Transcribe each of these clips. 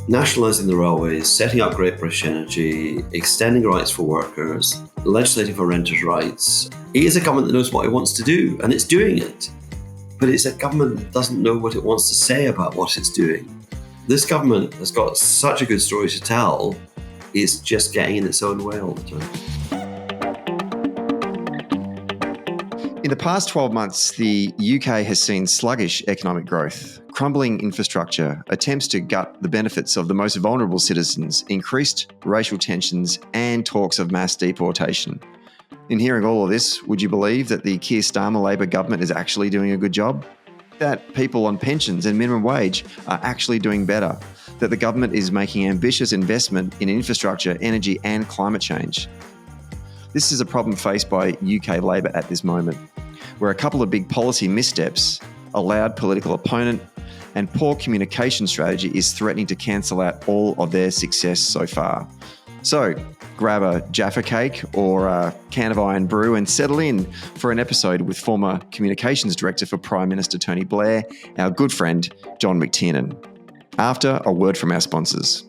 nationalising the railways, setting up Great British Energy, extending rights for workers, legislating for renters' rights. It is a government that knows what it wants to do, and it's doing it. But it's a government that doesn't know what it wants to say about what it's doing. This government has got such a good story to tell, it's just getting in its own way all the time. In the past 12 months, the UK has seen sluggish economic growth, crumbling infrastructure, attempts to gut the benefits of the most vulnerable citizens, increased racial tensions, and talks of mass deportation. In hearing all of this, would you believe that the Keir Starmer Labor government is actually doing a good job? That people on pensions and minimum wage are actually doing better? That the government is making ambitious investment in infrastructure, energy, and climate change? This is a problem faced by UK Labor at this moment, where a couple of big policy missteps, a loud political opponent, and poor communication strategy is threatening to cancel out all of their success so far. So grab a Jaffa cake or a can of iron brew and settle in for an episode with former communications director for Prime Minister Tony Blair, our good friend John McTernan. After a word from our sponsors.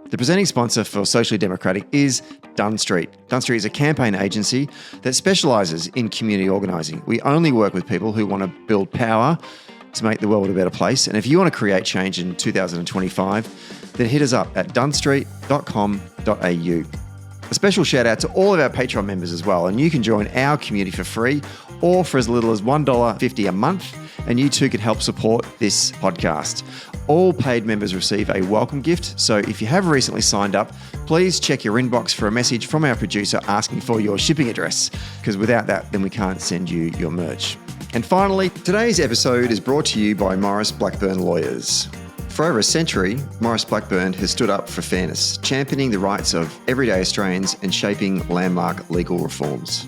The presenting sponsor for Socially Democratic is Dunn Street. Dunn Street is a campaign agency that specialises in community organising. We only work with people who want to build power to make the world a better place. And if you want to create change in 2025, then hit us up at dunstreet.com.au. A special shout out to all of our Patreon members as well. And you can join our community for free or for as little as $1.50 a month. And you too can help support this podcast. All paid members receive a welcome gift. So if you have recently signed up, please check your inbox for a message from our producer asking for your shipping address, because without that, then we can't send you your merch. And finally, today's episode is brought to you by Maurice Blackburn Lawyers. For over a century, Maurice Blackburn has stood up for fairness, championing the rights of everyday Australians and shaping landmark legal reforms.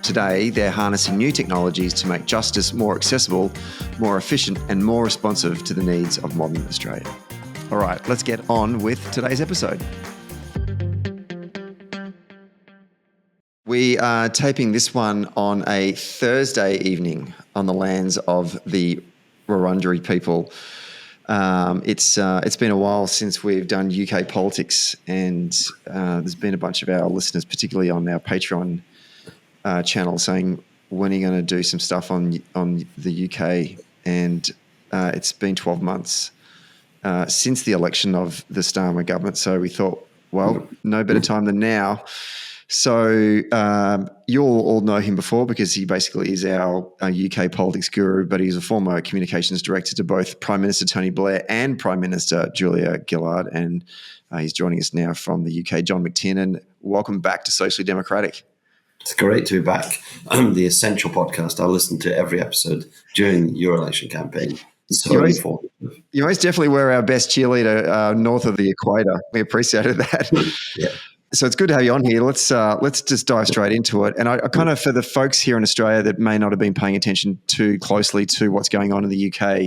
Today, they're harnessing new technologies to make justice more accessible, more efficient, and more responsive to the needs of modern Australia. All right, let's get on with today's episode. We are taping this one on a Thursday evening on the lands of the Wurundjeri people. It's been a while since we've done UK politics, and there's been a bunch of our listeners, particularly on our Patreon channel, saying, when are you going to do some stuff on the UK? And it's been 12 months since the election of the Starmer government. So we thought, well, no better time than now. So you'll all know him before because he basically is our UK politics guru, but he's a former communications director to both Prime Minister Tony Blair and Prime Minister Julia Gillard. And he's joining us now from the UK. John McTernan, welcome back to Socially Democratic. It's great to be back. The Essential podcast. I listened to every episode during your election campaign. So informative. You most definitely were our best cheerleader north of the equator. We appreciated that. Yeah. So it's good to have you on here. Let's just dive straight into it. And I kind of, for the folks here in Australia that may not have been paying attention too closely to what's going on in the UK,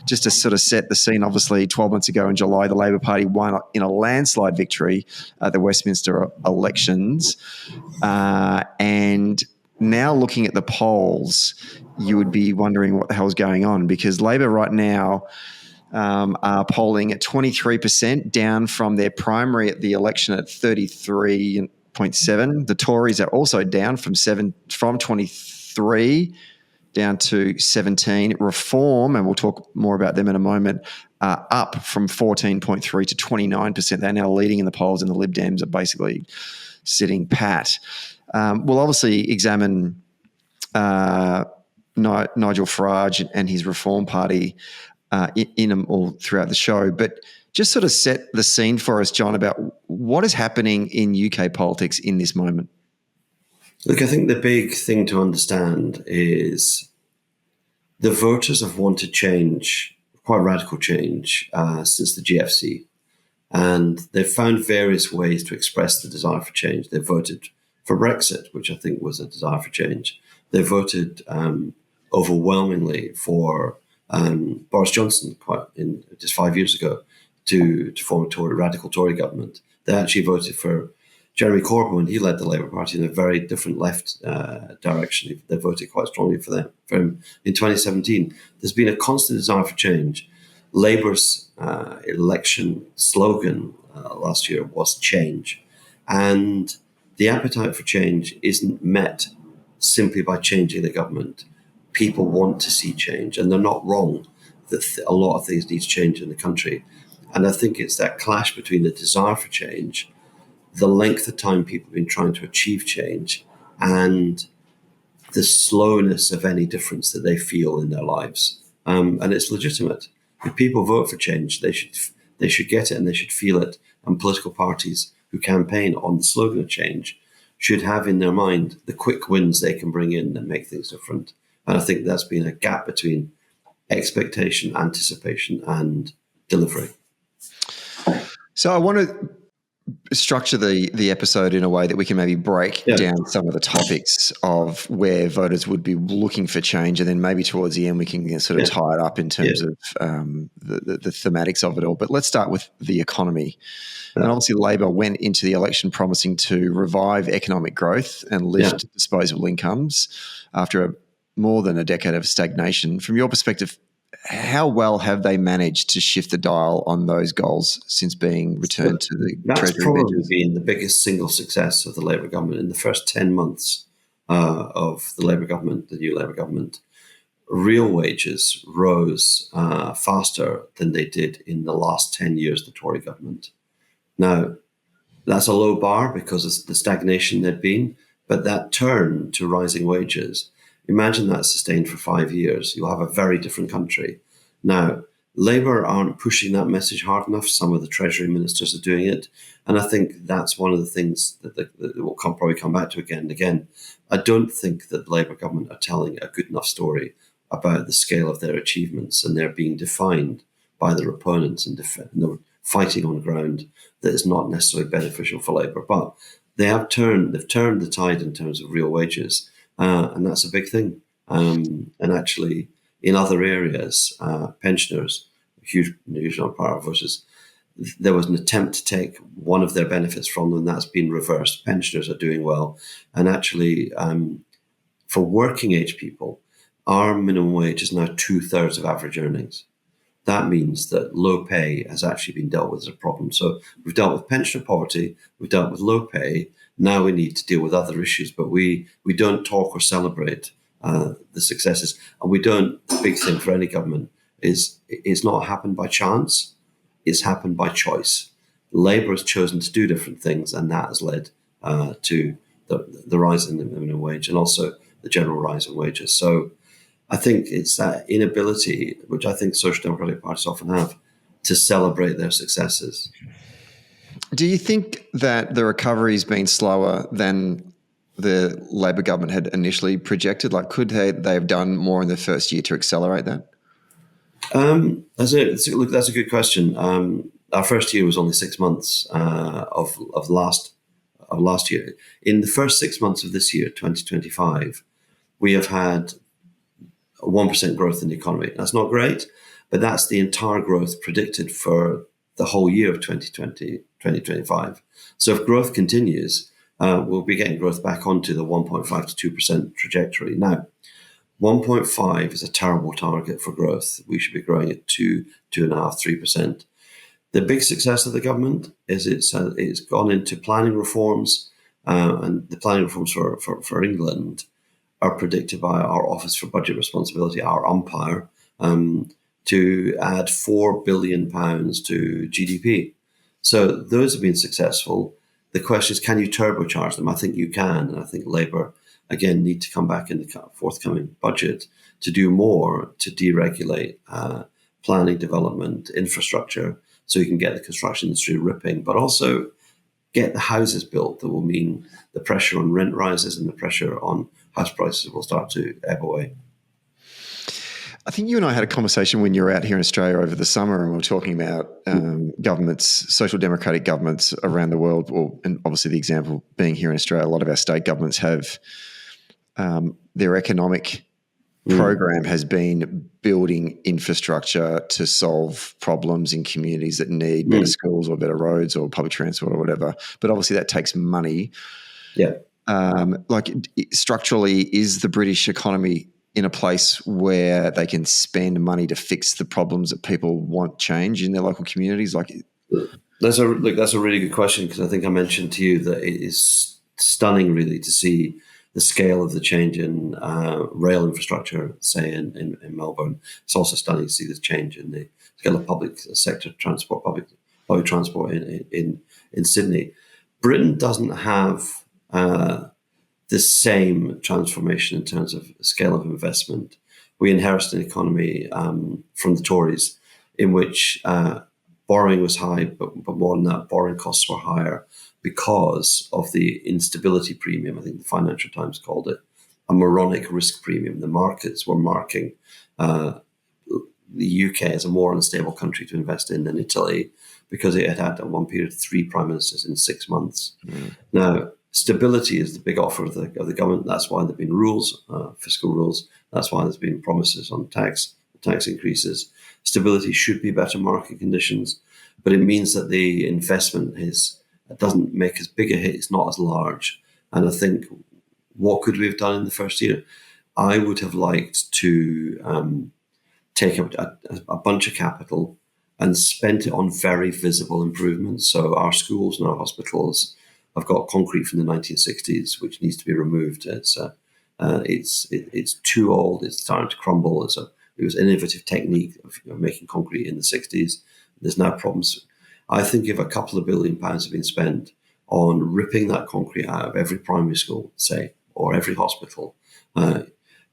just to sort of set the scene, obviously 12 months ago in July, the Labor Party won in a landslide victory at the Westminster elections. And now looking at the polls, you would be wondering what the hell is going on, because Labor right now are polling at 23%, down from their primary at the election at 33.7. The Tories are also down from 23 down to 17. Reform, and we'll talk more about them in a moment, up from 14.3 to 29%. They're now leading in the polls, and the Lib Dems are basically sitting pat. We'll obviously examine Nigel Farage and his Reform Party in them all throughout the show, but just sort of set the scene for us, John, about what is happening in UK politics in this moment. Look, I think the big thing to understand is the voters have wanted change, quite radical change, since the GFC, and they've found various ways to express the desire for change. They voted for Brexit, which I think was a desire for change. They voted overwhelmingly for Boris Johnson just 5 years ago to form a radical Tory government. They actually voted for Jeremy Corbyn when he led the Labour Party in a very different left direction. They voted quite strongly for him in 2017. There's been a constant desire for change. Labour's election slogan last year was change. And the appetite for change isn't met simply by changing the government. People want to see change, and they're not wrong that a lot of things need to change in the country. And I think it's that clash between the desire for change, the length of time people have been trying to achieve change, and the slowness of any difference that they feel in their lives. And it's legitimate. If people vote for change, they should get it and they should feel it. And political parties who campaign on the slogan of change should have in their mind the quick wins they can bring in that make things different. And I think that's been a gap between expectation, anticipation, and delivery. So I want to structure the episode in a way that we can maybe break down some of the topics of where voters would be looking for change, and then maybe towards the end we can sort of tie it up in terms of the thematics of it all. But let's start with the economy. And obviously Labor went into the election promising to revive economic growth and lift disposable incomes after more than a decade of stagnation. From your perspective, how well have they managed to shift the dial on those goals since being returned to the That's Treasury probably benches? been the biggest single success of the Labour government in the first 10 months of the Labour government, the new Labour government. Real wages rose faster than they did in the last 10 years of the Tory government. Now, that's a low bar because of the stagnation there'd been, but that turn to rising wages, imagine that sustained for 5 years. You'll have a very different country. Now, Labour aren't pushing that message hard enough. Some of the Treasury ministers are doing it. And I think that's one of the things that we'll probably come back to again and again. I don't think that the Labour government are telling a good enough story about the scale of their achievements, and they're being defined by their opponents and they're fighting on ground that is not necessarily beneficial for Labour. But they've turned the tide in terms of real wages. And that's a big thing. And actually, in other areas, pensioners, a huge part of voters, there was an attempt to take one of their benefits from them, and that's been reversed. Pensioners are doing well. And actually, for working age people, our minimum wage is now 2/3 of average earnings. That means that low pay has actually been dealt with as a problem. So we've dealt with pensioner poverty, we've dealt with low pay. Now we need to deal with other issues, but we don't talk or celebrate the successes. And we don't, the big thing for any government is it's not happened by chance, it's happened by choice. Labour has chosen to do different things, and that has led to the rise in the minimum wage and also the general rise in wages. So I think it's that inability, which I think social democratic parties often have, to celebrate their successes. Do you think that the recovery has been slower than the Labor government had initially projected? Like, could they have done more in the first year to accelerate that? That's a good question. Our first year was only 6 months of last year. In the first 6 months of this year, 2025, we have had 1% growth in the economy. That's not great, but that's the entire growth predicted for the whole year of 2025. So if growth continues, we'll be getting growth back onto the 1.5 to 2% trajectory. Now, 1.5 is a terrible target for growth. We should be growing at 2.5, 3%. The big success of the government is it's gone into planning reforms, and the planning reforms for England are predicted by our Office for Budget Responsibility, our umpire, to add £4 billion to GDP. So those have been successful. The question is, can you turbocharge them? I think you can. And I think Labour, again, need to come back in the forthcoming budget to do more to deregulate planning, development, infrastructure, so you can get the construction industry ripping, but also get the houses built that will mean the pressure on rent rises and the pressure on house prices will start to ebb away. I think you and I had a conversation when you were out here in Australia over the summer, and we were talking about governments, social democratic governments around the world, and obviously the example being here in Australia, a lot of our state governments have their economic program has been building infrastructure to solve problems in communities that need better schools or better roads or public transport or whatever. But obviously that takes money. Yeah. Structurally, is the British economy in a place where they can spend money to fix the problems that people want change in their local communities? Like, that's a really good question, because I think I mentioned to you that it is stunning, really, to see the scale of the change in rail infrastructure, say in Melbourne. It's also stunning to see the change in the scale of public sector transport, public transport in Sydney. Britain doesn't have the same transformation in terms of scale of investment. We inherited an economy from the Tories in which borrowing was high, but more than that, borrowing costs were higher because of the instability premium. I think the Financial Times called it a moronic risk premium. The markets were marking the UK as a more unstable country to invest in than Italy, because it had at one period 3 prime ministers in 6 months. Now, stability is the big offer of the government. That's why there've been rules, fiscal rules. That's why there's been promises on tax increases. Stability should be better market conditions, but it means that the investment doesn't make as big a hit. It's not as large. And I think, what could we have done in the first year? I would have liked to take a bunch of capital and spent it on very visible improvements. So our schools and our hospitals have got concrete from the 1960s, which needs to be removed. It's too old. It's starting to crumble. It was an innovative technique of making concrete in the 60s. There's now problems. I think if a couple of £1 billion have been spent on ripping that concrete out of every primary school, say, or every hospital,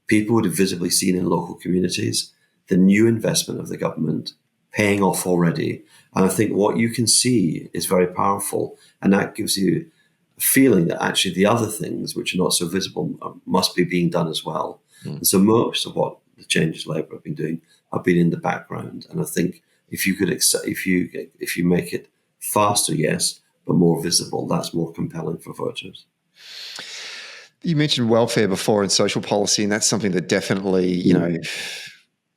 people would have visibly seen in local communities the new investment of the government paying off already. And I think what you can see is very powerful. And that gives you a feeling that actually the other things, which are not so visible, must be being done as well. And so most of what the changes Labour have been doing have been in the background. And I think if you make it faster, yes, but more visible, that's more compelling for voters. You mentioned welfare before and social policy, and that's something that definitely,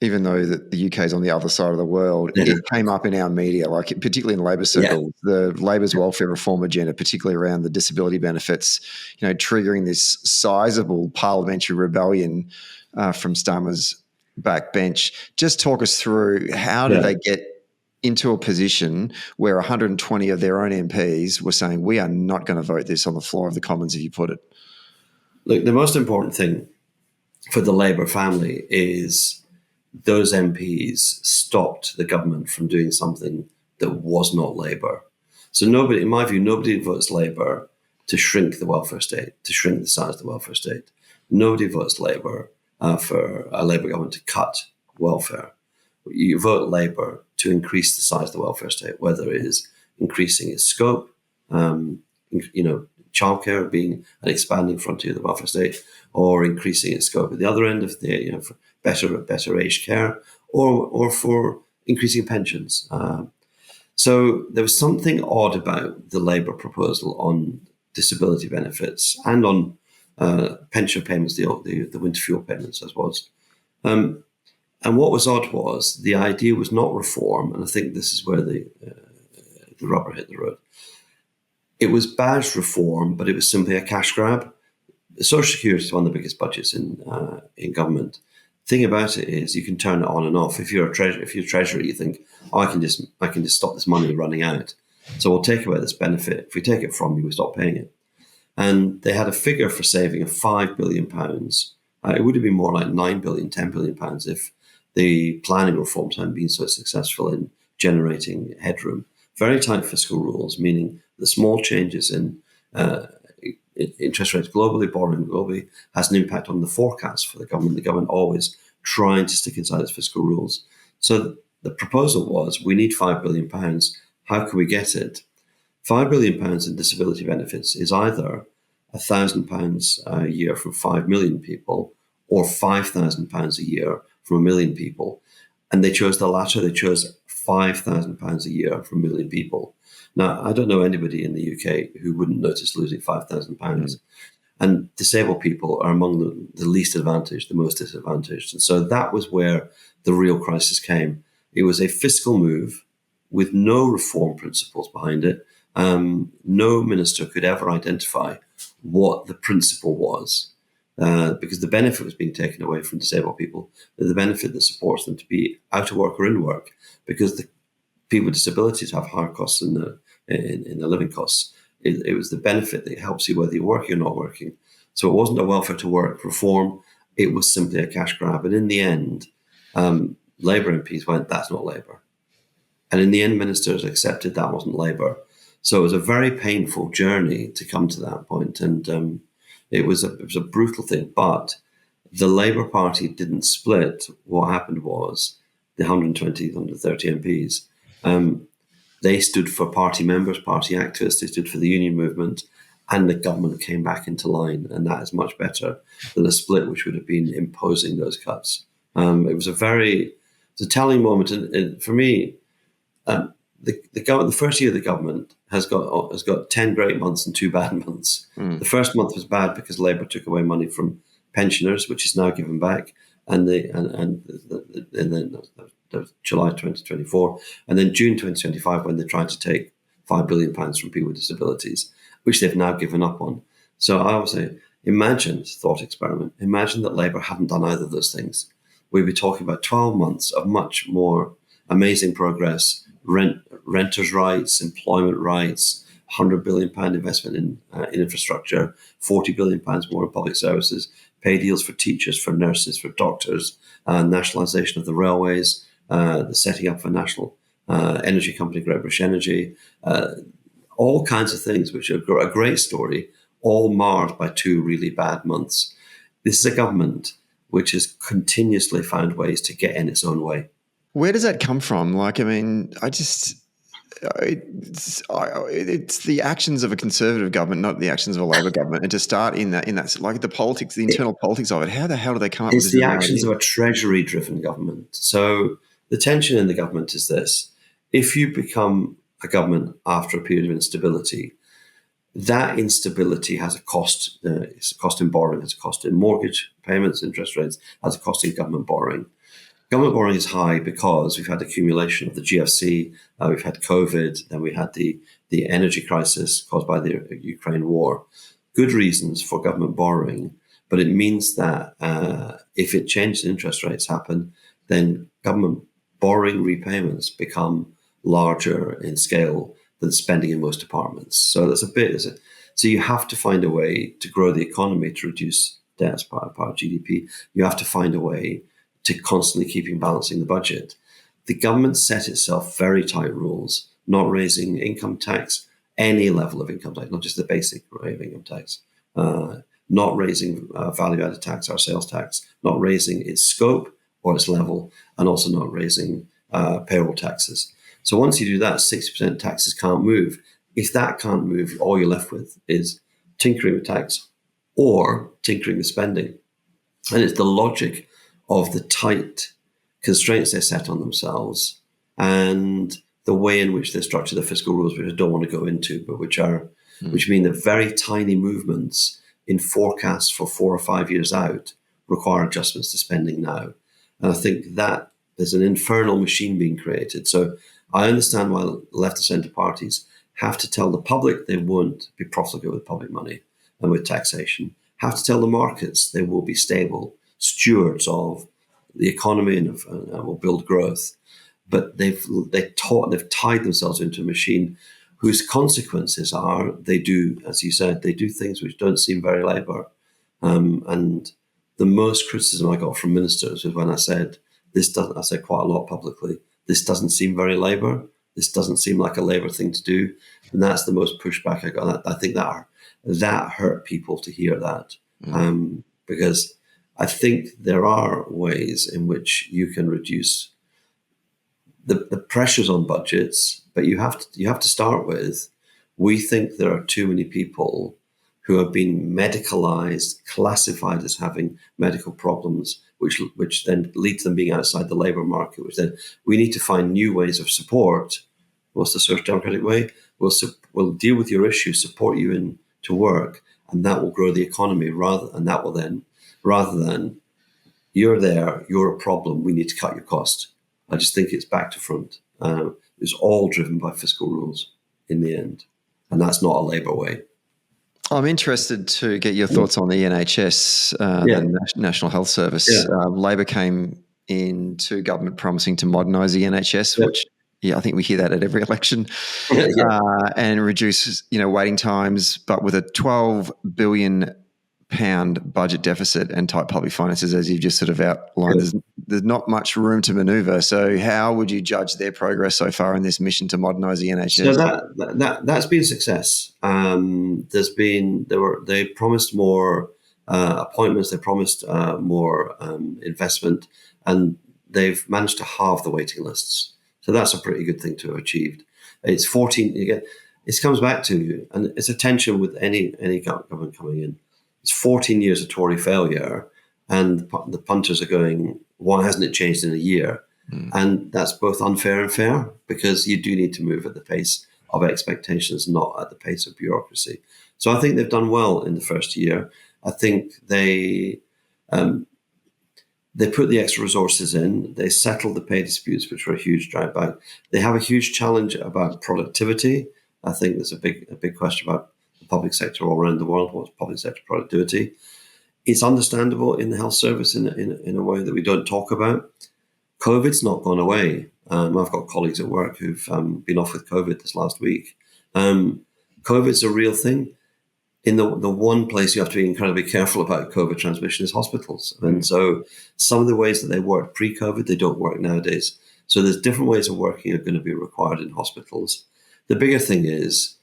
even though the UK is on the other side of the world, it came up in our media, like particularly in Labor circles, the Labor's welfare reform agenda, particularly around the disability benefits, triggering this sizable parliamentary rebellion from Starmer's backbench. Just talk us through, how did they get into a position where 120 of their own MPs were saying, we are not going to vote this on the floor of the Commons if you put it? Look, the most important thing for the Labour family is those MPs stopped the government from doing something that was not Labour. So in my view, nobody votes Labour to shrink the welfare state, to shrink the size of the welfare state. Nobody votes Labour for a Labour government to cut welfare. You vote Labour to increase the size of the welfare state, whether it is increasing its scope, childcare being an expanding frontier of the welfare state, or increasing its scope at the other end of the, for better aged care, or for increasing pensions. So there was something odd about the Labour proposal on disability benefits and on pension payments, the winter fuel payments, as was. And what was odd was the idea was not reform, and I think this is where the rubber hit the road. It was badged reform, but it was simply a cash grab. Social Security is one of the biggest budgets in government. The thing about it is you can turn it on and off. If you're a treasurer, you think, I can just stop this money running out. So we'll take away this benefit. If we take it from you, we stop paying it. And they had a figure for saving of £5 billion. It would have been more like £9 billion, £10 billion if the planning reforms hadn't been so successful in generating headroom. Very tight fiscal rules, meaning the small changes in interest rates globally, borrowing globally, has an impact on the forecast for the government. The government always trying to stick inside its fiscal rules. So the proposal was, we need £5 billion. How can we get it? £5 billion in disability benefits is either £1,000 a year from 5 million people, or £5,000 a year from 1 million people. And they chose the latter. They chose £5,000 a year from 1 million people. Now, I don't know anybody in the UK who wouldn't notice losing £5,000. And disabled people are among the least advantaged, the most disadvantaged. And so that was where the real crisis came. It was a fiscal move with no reform principles behind it. No minister could ever identify what the principle was. because the benefit was being taken away from disabled people, the benefit that supports them to be out of work or in work, because the people with disabilities have higher costs in the living costs. It was the benefit that helps you whether you're working or not working. So it wasn't a welfare to work reform. It was simply a cash grab. And in the end, Labour MPs went, that's not Labour. And in the end, ministers accepted that wasn't Labour. So it was a very painful journey to come to that point. And it was a brutal thing. But the Labour Party didn't split. What happened was the 120, 130 MPs, they stood for party members, party activists. They stood for the union movement. And the government came back into line. And that is much better than a split, which would have been imposing those cuts. It was a telling moment. And for me, the first year of the government has got 10 great months and 2 bad months. The first month was bad because Labour took away money from pensioners, which is now given back, and then July 2024, and then June 2025 when they tried to take £5 billion from people with disabilities, which they've now given up on. So I always say, thought experiment, imagine that Labour hadn't done either of those things. We'd be talking about 12 months of much more amazing progress, renters' rights, employment rights, £100 billion investment in infrastructure, £40 billion more in public services, pay deals for teachers, for nurses, for doctors, nationalisation of the railways, the setting up of a national energy company, Great British Energy, all kinds of things which are a great story, all marred by 2 really bad months. This is a government which has continuously found ways to get in its own way. Where does that come from? It's the actions of a Conservative government, not the actions of a Labor government. And to start in that, like the politics, the internal politics of it, how the hell do they come up with this? It's the actions of a Treasury-driven government. So the tension in the government is this. If you become a government after a period of instability, that instability has a cost. It's a cost in borrowing, it's a cost in mortgage payments, interest rates, has a cost in government borrowing. Government borrowing is high because we've had accumulation of the GFC, we've had COVID, then we had the energy crisis caused by the Ukraine war. Good reasons for government borrowing, but it means that if it changes so rates happen, then government borrowing repayments become larger in scale than spending in most departments. So that's so you have to find a way to grow the economy to reduce debt as part of GDP. You have to find a way to constantly keeping balancing the budget. The government set itself very tight rules, not raising income tax, any level of income tax, not just the basic rate of income tax, not raising value-added tax or sales tax, not raising its scope or its level, and also not raising payroll taxes. So once you do that, 60% taxes can't move. If that can't move, all you're left with is tinkering with tax or tinkering with spending. And it's the logic of the tight constraints they set on themselves and the way in which they structure the fiscal rules, which I don't want to go into, but which mean that very tiny movements in forecasts for 4 or 5 years out require adjustments to spending now. And I think that there's an infernal machine being created. So I understand why left and centre parties have to tell the public they won't be profligate with public money and with taxation, have to tell the markets they will be stable stewards of the economy and will build growth. But they've tied themselves into a machine whose consequences are they do, as you said, they do things which don't seem very Labour. And the most criticism I got from ministers was when I said I said quite a lot publicly, this doesn't seem very Labour. This doesn't seem like a Labour thing to do. And that's the most pushback I got. I think that hurt people to hear that. Because I think there are ways in which you can reduce the pressures on budgets, but you have to start with, we think there are too many people who have been medicalized, classified as having medical problems, which then lead to them being outside the labour market, which then we need to find new ways of support. What's the Social Democratic way? We'll deal with your issue, support you into work, and that will grow the economy rather than you're there, you're a problem, we need to cut your cost. I just think it's back to front. It's all driven by fiscal rules in the end. And that's not a Labour way. I'm interested to get your thoughts on the NHS, Yeah. the National Health Service. Yeah. Labor came into government promising to modernise the NHS, Yeah. which, I think we hear that at every election, and reduce, waiting times. But with a £12 billion budget deficit and tight public finances, as you've just sort of outlined, there's not much room to manoeuvre. So how would you judge their progress so far in this mission to modernise the NHS? So that's been a success. They promised more appointments, they promised more investment, and they've managed to halve the waiting lists. So that's a pretty good thing to have achieved. It's 14 again. It comes back to, and it's a tension with any government coming in. It's 14 years of Tory failure, and the punters are going, why hasn't it changed in a year? And that's both unfair and fair, because you do need to move at the pace of expectations, not at the pace of bureaucracy. So I think they've done well in the first year. I think they put the extra resources in. They settled the pay disputes, which were a huge drag back. They have a huge challenge about productivity. I think there's a big question about the public sector all around the world. What's public sector productivity? It's understandable in the health service in a way that we don't talk about. COVID's not gone away. I've got colleagues at work who've been off with COVID this last week. COVID's a real thing. In the one place you have to be incredibly careful about COVID transmission is hospitals. And so some of the ways that they worked pre-COVID, they don't work nowadays. So there's different ways of working are going to be required in hospitals. The bigger thing is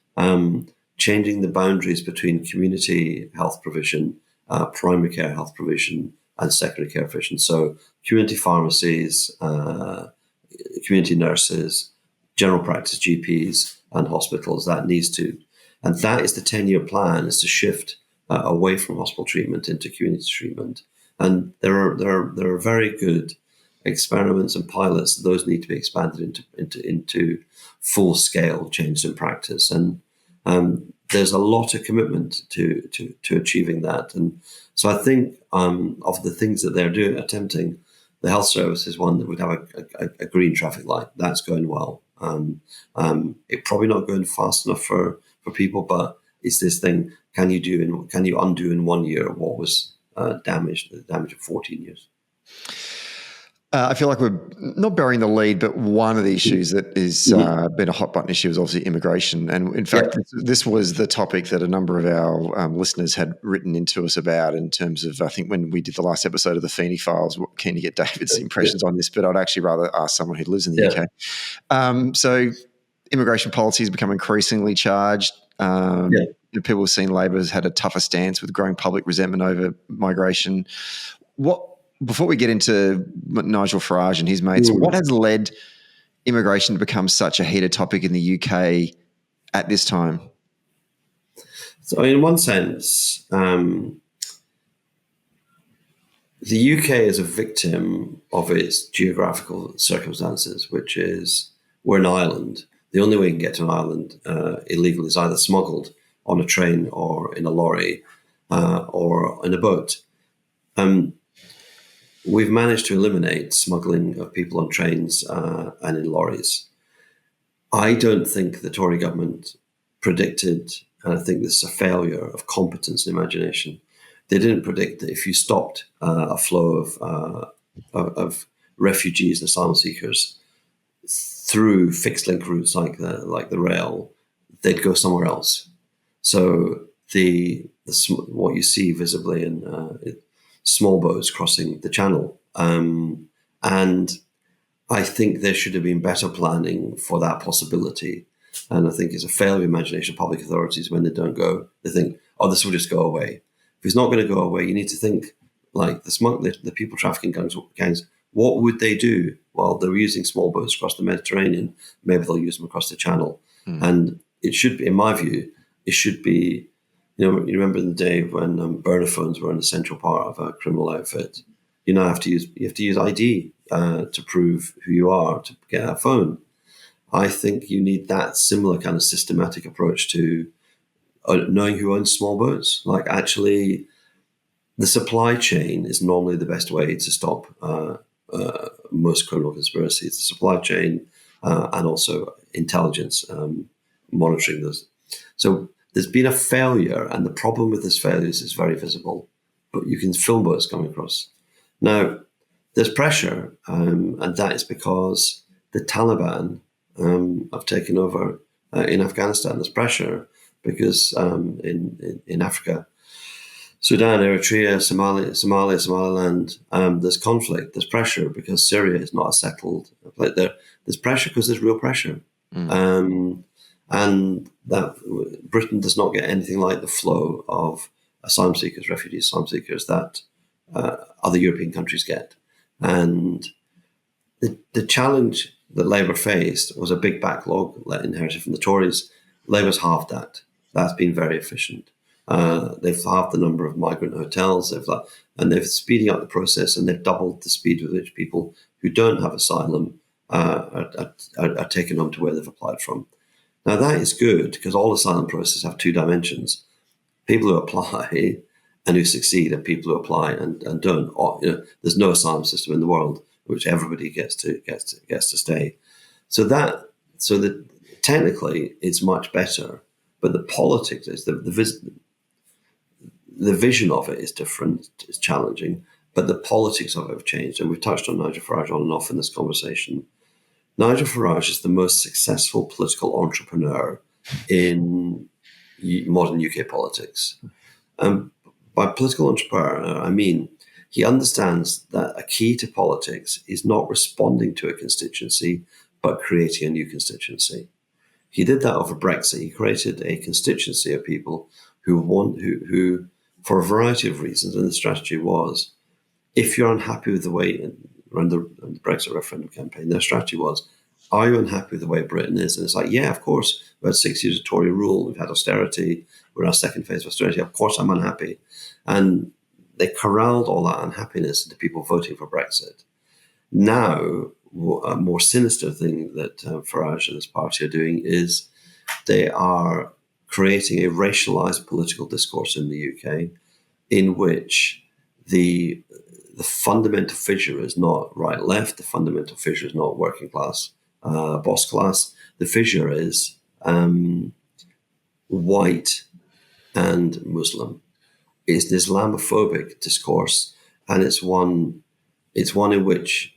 changing the boundaries between community health provision, primary care health provision, and secondary care provision. So community pharmacies, community nurses, general practice GPs, and hospitals. That needs to, and that is the 10-year plan, is to shift away from hospital treatment into community treatment. And there are very good experiments and pilots. Those need to be expanded into full scale changes in practice. And there's a lot of commitment to achieving that. And so I think of the things that they're attempting, the health service is one that would have a green traffic light. That's going well. It's probably not going fast enough for people, but it's this thing: can you undo in 1 year what was damaged? The damage of 14 years. I feel like we're not burying the lead, but one of the issues that is been a hot button issue is obviously immigration. And in fact, this was the topic that a number of our listeners had written into us about, in terms of, I think when we did the last episode of the Feeney Files, keen to get David's impressions on this, but I'd actually rather ask someone who lives in the UK. So immigration policy has become increasingly charged. People have seen Labor has had a tougher stance with growing public resentment over migration. Before we get into Nigel Farage and his mates, what has led immigration to become such a heated topic in the UK at this time? So in one sense, the UK is a victim of its geographical circumstances, which is we're an island. The only way you can get to an island illegally is either smuggled on a train or in a lorry or in a boat. We've managed to eliminate smuggling of people on trains and in lorries. I don't think the Tory government predicted, and I think this is a failure of competence and imagination. They didn't predict that if you stopped a flow of refugees and asylum seekers through fixed link routes like the rail, they'd go somewhere else. So what you see visibly in small boats crossing the channel. And I think there should have been better planning for that possibility. And I think it's a failure of imagination of public authorities when they don't go. They think, oh, this will just go away. If it's not going to go away, you need to think like the people trafficking gangs, what would they do? Well, they were using small boats across the Mediterranean. Maybe they'll use them across the channel. And it should be, in my view, it should be, you remember the day when burner phones were an essential part of a criminal outfit. You now have to use ID to prove who you are to get a phone. I think you need that similar kind of systematic approach to knowing who owns small boats. Like, actually, the supply chain is normally the best way to stop most criminal conspiracies. The supply chain and also intelligence monitoring those. So there's been a failure, and the problem with this failure is it's very visible, but you can film what it's coming across. Now, there's pressure, and that is because the Taliban have taken over in Afghanistan. There's pressure because in Africa, Sudan, Eritrea, Somalia, Somaliland, there's conflict, there's pressure because Syria is not a settled place. There's pressure because there's real pressure. And that Britain does not get anything like the flow of asylum seekers, refugees, asylum seekers that other European countries get. And the challenge that Labour faced was a big backlog inherited from the Tories. Labour's halved that. That's been very efficient. They've halved the number of migrant hotels, and they're speeding up the process, and they've doubled the speed with which people who don't have asylum are taken home to where they've applied from. Now, that is good because all asylum processes have two dimensions. People who apply and who succeed and people who apply and don't. There's no asylum system in the world which everybody gets to stay. So that technically it's much better, but the politics is the vision of it is different, it's challenging, but the politics of it have changed. And we've touched on Nigel Farage on and off in this conversation. Nigel Farage is the most successful political entrepreneur in modern UK politics. By political entrepreneur, I mean he understands that a key to politics is not responding to a constituency, but creating a new constituency. He did that over Brexit. He created a constituency of people who, for a variety of reasons, and the strategy was, if you're unhappy with the way around the Brexit referendum campaign, their strategy was, are you unhappy with the way Britain is? And it's like, yeah, of course. We've had 6 years of Tory rule. We've had austerity. We're in our second phase of austerity. Of course, I'm unhappy. And they corralled all that unhappiness into people voting for Brexit. Now, a more sinister thing that Farage and his party are doing is they are creating a racialized political discourse in the UK in which the fundamental fissure is not right-left, the fundamental fissure is not working class, boss class. The fissure is white and Muslim. It's an Islamophobic discourse, and it's one in which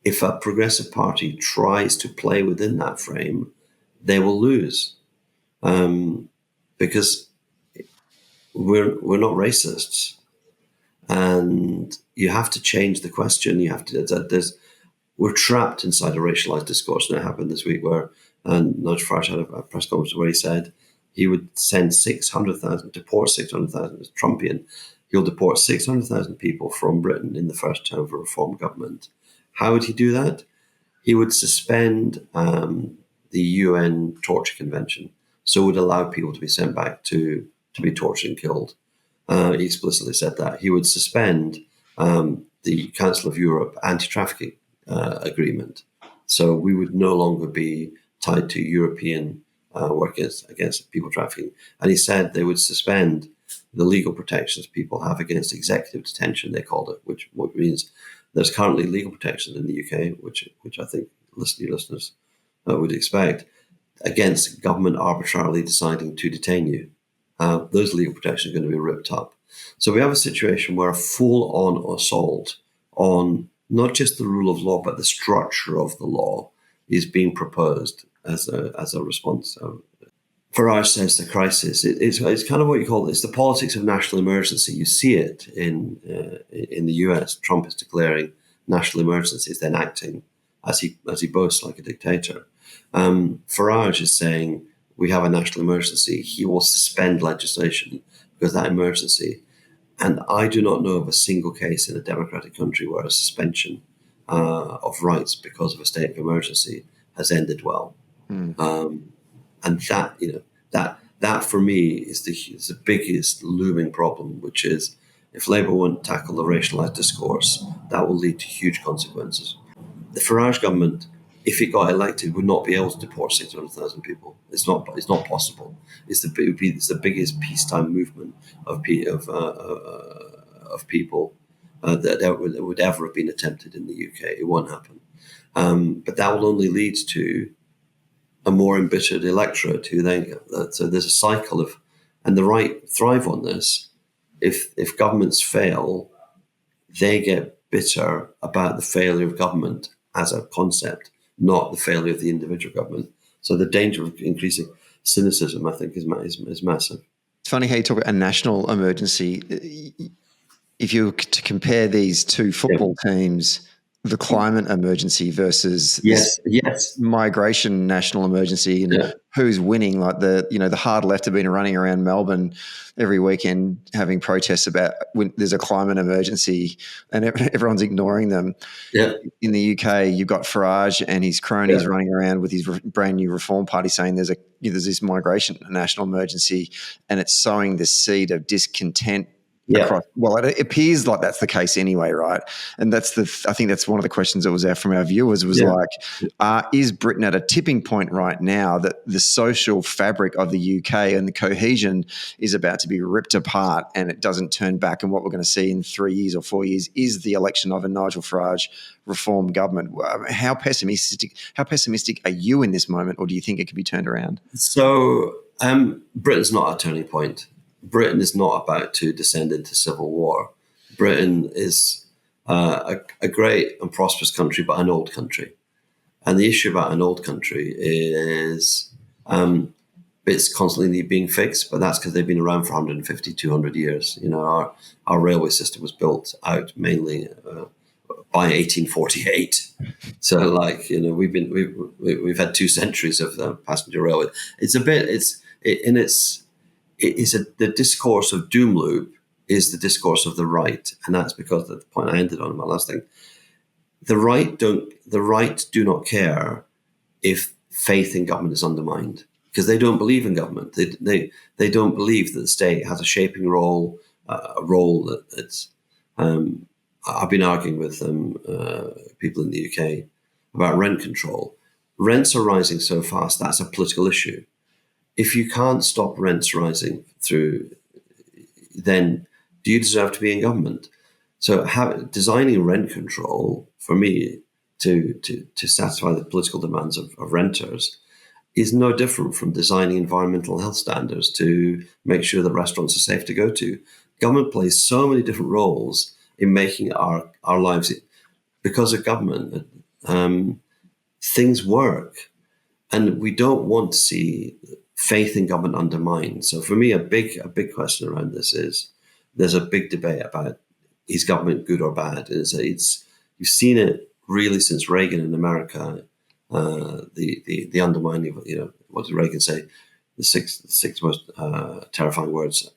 if a progressive party tries to play within that frame, they will lose, because we're not racists, and you have to change the question. You have to. We're trapped inside a racialized discourse, and it happened this week where Nigel Farage had a press conference where he said he would send 600,000, deport 600,000. It's Trumpian. He'll deport 600,000 people from Britain in the first term of a Reform government. How would he do that? He would suspend the UN Torture Convention, so would allow people to be sent back to be tortured and killed. He explicitly said that. He would suspend the Council of Europe anti-trafficking agreement, so we would no longer be tied to European work against people trafficking. And he said they would suspend the legal protections people have against executive detention, they called it, which means there's currently legal protections in the UK, which I think listeners would expect, against government arbitrarily deciding to detain you. Those legal protections are going to be ripped up. So we have a situation where a full-on assault on not just the rule of law, but the structure of the law is being proposed as a response. Farage says the crisis. It's kind of what you call it. It's the politics of national emergency. You see it in the US. Trump is declaring national emergencies, then acting as he boasts like a dictator. Farage is saying we have a national emergency. He will suspend legislation because of that emergency. And I do not know of a single case in a democratic country where a suspension of rights because of a state of emergency has ended well. And that for me is the biggest looming problem, which is if Labour won't tackle the racialised discourse, that will lead to huge consequences. The Farage government, if it got elected, would not be able to deport 600,000 people. It's not possible. It's the biggest peacetime movement of people that would ever have been attempted in the UK. It won't happen. But that will only lead to a more embittered electorate who then, so there's a cycle of And the right thrive on this. If governments fail, they get bitter about the failure of government as a concept, not the failure of the individual government. So the danger of increasing cynicism, I think, is massive. It's funny how you talk about a national emergency. If you were to compare these two football teams, the climate emergency versus yes, migration national emergency, and who's winning, like the hard left have been running around Melbourne every weekend having protests about when there's a climate emergency and everyone's ignoring them. Yeah. In the UK, you've got Farage and his cronies running around with his brand new Reform Party saying there's this migration national emergency, and it's sowing the seed of discontent. Yeah. Well, it appears like that's the case anyway, right? And I think that's one of the questions that was out from our viewers was is Britain at a tipping point right now that the social fabric of the UK and the cohesion is about to be ripped apart and it doesn't turn back? And what we're going to see in 3 years or 4 years is the election of a Nigel Farage Reform government. How pessimistic are you in this moment, or do you think it could be turned around? So Britain's not a turning point. Britain is not about to descend into civil war. Britain is a great and prosperous country, but an old country. And the issue about an old country is it's constantly being fixed, but that's because they've been around for 150, 200 years. Our railway system was built out mainly by 1848. So, we've had 2 centuries of passenger railway. The discourse of doom loop is the discourse of the right, and that's because of the point I ended on in my last thing. The right do not care if faith in government is undermined because they don't believe in government. They don't believe that the state has a shaping role, a role that's. I've been arguing with people in the UK about rent control. Rents are rising so fast that's a political issue. If you can't stop rents rising then do you deserve to be in government? So designing rent control, for me, to satisfy the political demands of renters is no different from designing environmental health standards to make sure that restaurants are safe to go to. Government plays so many different roles in making our lives, because of government, things work. And we don't want to see faith in government undermined. So for me, a big question around this is there's a big debate about is government good or bad? You've seen it really since Reagan in America, the undermining of, what did Reagan say? The six most terrifying words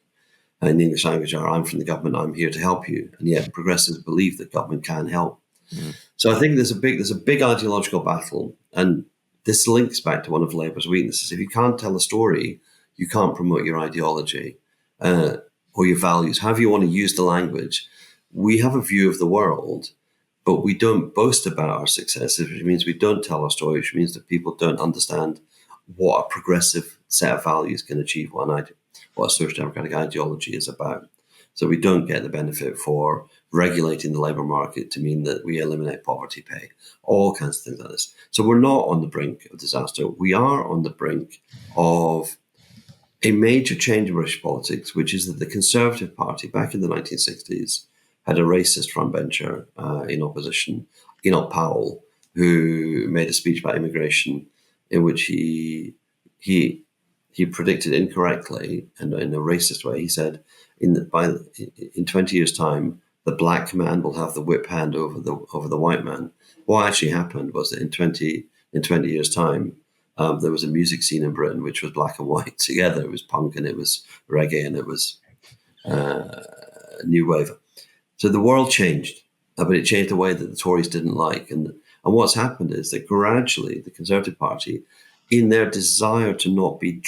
in the English language are, I'm from the government, I'm here to help you. And yet progressives believe that government can help. Mm. So I think there's a big ideological battle, and this links back to one of Labour's weaknesses. If you can't tell a story, you can't promote your ideology or your values, however you want to use the language. We have a view of the world, but we don't boast about our successes, which means we don't tell our story, which means that people don't understand what a progressive set of values can achieve, what a social democratic ideology is about. So we don't get the benefit for regulating the labour market to mean that we eliminate poverty pay, all kinds of things like this. So we're not on the brink of disaster. We are on the brink of a major change in British politics, which is that the Conservative Party back in the 1960s had a racist frontbencher in opposition, Enoch Powell, who made a speech about immigration in which he predicted incorrectly and in a racist way. He said, in 20 years' time, the black man will have the whip hand over the white man. What actually happened was that in 20 years' time, there was a music scene in Britain which was black and white together. It was punk and it was reggae and it was new wave. So the world changed, but it changed the way that the Tories didn't like. And what's happened is that gradually the Conservative Party, in their desire to not be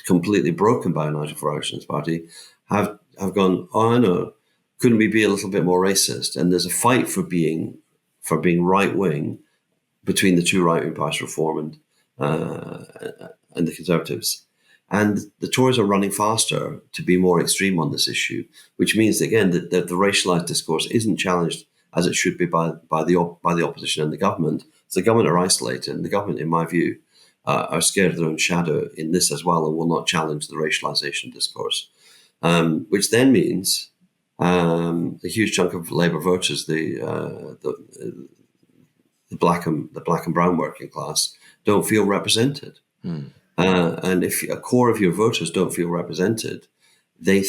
completely broken by Nigel Farage and his party, have gone, oh, I know, couldn't we be a little bit more racist? And there's a fight for being right-wing between the two right-wing parties, Reform and the Conservatives. And the Tories are running faster to be more extreme on this issue, which means, again, that the racialised discourse isn't challenged as it should be by the opposition and the government. So the government are isolated, and the government, in my view, are scared of their own shadow in this as well and will not challenge the racialisation discourse, which then means a huge chunk of Labour voters, the black and brown working class, don't feel represented. And if a core of your voters don't feel represented, they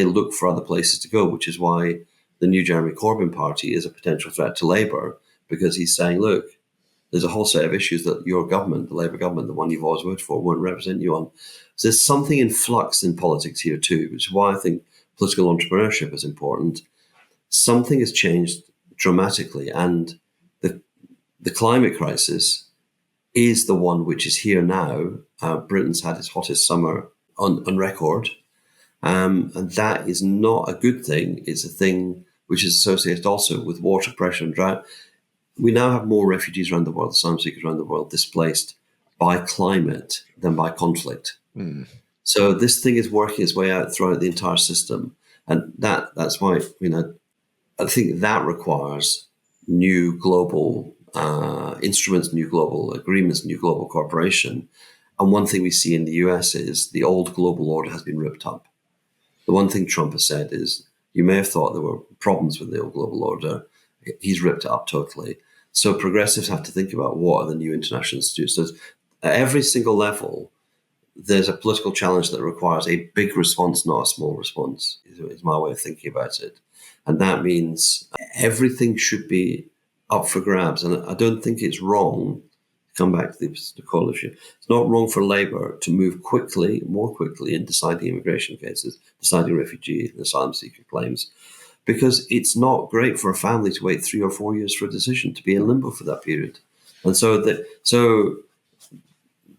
look for other places to go, which is why the new Jeremy Corbyn party is a potential threat to Labour, because he's saying, look, there's a whole set of issues that your government, the Labour government, the one you've always voted for, won't represent you on. So there's something in flux in politics here too, which is why I think political entrepreneurship is important. Something has changed dramatically, and the climate crisis is the one which is here now. Britain's had its hottest summer on record, and that is not a good thing. It's a thing which is associated also with water pressure and drought. We now have more refugees around the world, asylum seekers around the world, displaced by climate than by conflict. So this thing is working its way out throughout the entire system, and that's why I think that requires new global instruments, new global agreements, new global cooperation. And one thing we see in the US is the old global order has been ripped up. The one thing Trump has said is, you may have thought there were problems with the old global order. He's ripped it up totally. So progressives have to think about what are the new international institutions. At every single level, there's a political challenge that requires a big response, not a small response, is my way of thinking about it. And that means everything should be up for grabs. And I don't think it's wrong, come back to the coalition, it's not wrong for Labour to move more quickly in deciding immigration cases, deciding refugee and asylum seeker claims, because it's not great for a family to wait 3 or 4 years for a decision, to be in limbo for that period. And so